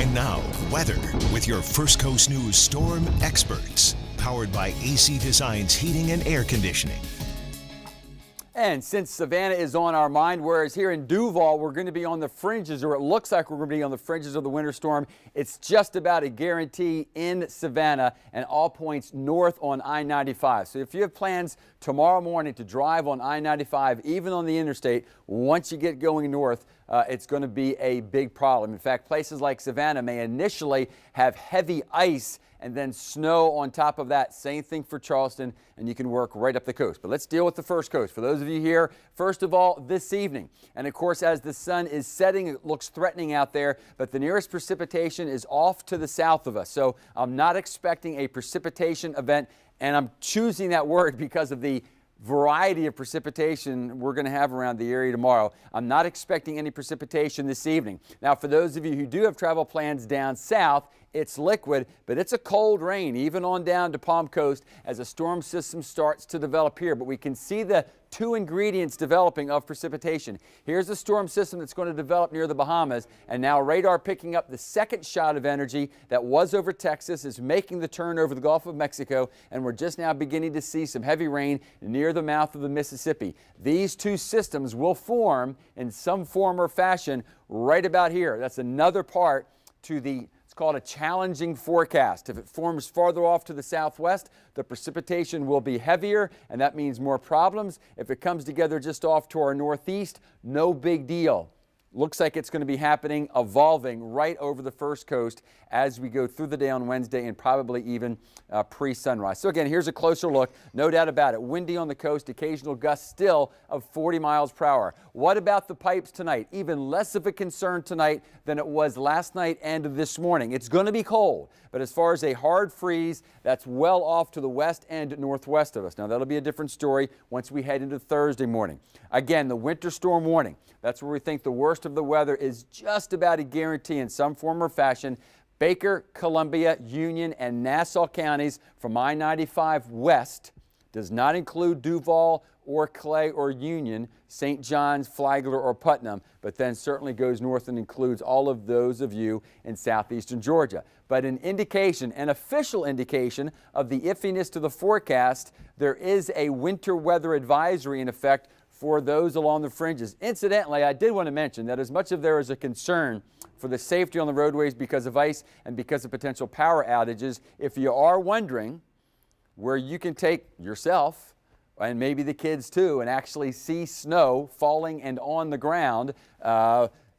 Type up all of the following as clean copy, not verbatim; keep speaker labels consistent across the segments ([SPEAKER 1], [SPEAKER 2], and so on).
[SPEAKER 1] And now, weather with your First Coast News storm experts. Powered by AC Designs Heating and Air Conditioning.
[SPEAKER 2] And since Savannah is on our mind, whereas here in Duval, we're going to be on the fringes, or it looks like we're going to be on the fringes of the winter storm, it's just about a guarantee in Savannah and all points north on I-95. So if you have plans tomorrow morning to drive on I-95, even on the interstate, once you get going north, it's going to be a big problem. In fact, places like Savannah may initially have heavy ice and then snow on top of that. Same thing for Charleston, and you can work right up the coast. But let's deal with the first coast. For those of you here, first of all, this evening. And of course, as the sun is setting, it looks threatening out there, but the nearest precipitation is off to the south of us. So I'm not expecting a precipitation event, and I'm choosing that word because of the variety of precipitation we're going to have around the area tomorrow. I'm not expecting any precipitation this evening. Now, for those of you who do have travel plans down south, it's liquid, but it's a cold rain, even on down to Palm Coast as a storm system starts to develop here. But we can see the two ingredients developing of precipitation. Here's a storm system that's going to develop near the Bahamas, and now radar picking up the second shot of energy that was over Texas is making the turn over the Gulf of Mexico, and we're just now beginning to see some heavy rain near the mouth of the Mississippi. These two systems will form in some form or fashion right about here. That's another part to the called a challenging forecast. If it forms farther off to the southwest, the precipitation will be heavier, and that means more problems. If it comes together just off to our northeast, no big deal. Looks like it's going to be happening, evolving right over the first coast as we go through the day on Wednesday and probably even pre-sunrise. So again, here's a closer look. No doubt about it. Windy on the coast, occasional gusts still of 40 miles per hour. What about the pipes tonight? Even less of a concern tonight than it was last night and this morning. It's going to be cold, but as far as a hard freeze, that's well off to the west and northwest of us. Now, that'll be a different story once we head into Thursday morning. Again, the winter storm warning. That's where we think the worst of the weather is just about a guarantee in some form or fashion. Baker, Columbia, Union, and Nassau counties from I-95 west does not include Duval or Clay or Union, St. John's, Flagler, or Putnam, but then certainly goes north and includes all of those of you in southeastern Georgia. But an indication, an official indication of the iffiness to the forecast, there is a winter weather advisory in effect for those along the fringes. Incidentally, I did want to mention that as much as there is a concern for the safety on the roadways because of ice and because of potential power outages, if you are wondering where you can take yourself and maybe the kids too and actually see snow falling and on the ground,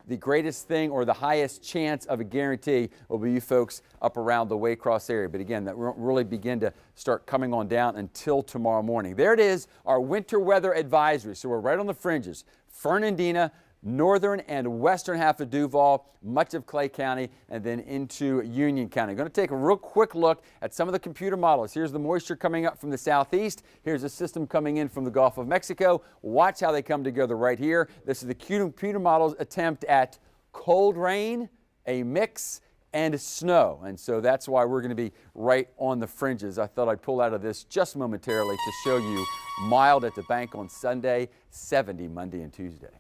[SPEAKER 2] the greatest thing or the highest chance of a guarantee will be you folks up around the Waycross area. But again, that won't really begin to start coming on down until tomorrow morning. There it is, our winter weather advisory. So we're right on the fringes. Fernandina, northern and western half of Duval, much of Clay County, and then into Union County. I'm going to take a real quick look at some of the computer models. Here's the moisture coming up from the southeast. Here's a system coming in from the Gulf of Mexico. Watch how they come together right here. This is the computer model's attempt at cold rain, a mix, and snow. And so that's why we're going to be right on the fringes. I thought I'd pull out of this just momentarily to show you mild at the bank on Sunday, 70 Monday and Tuesday.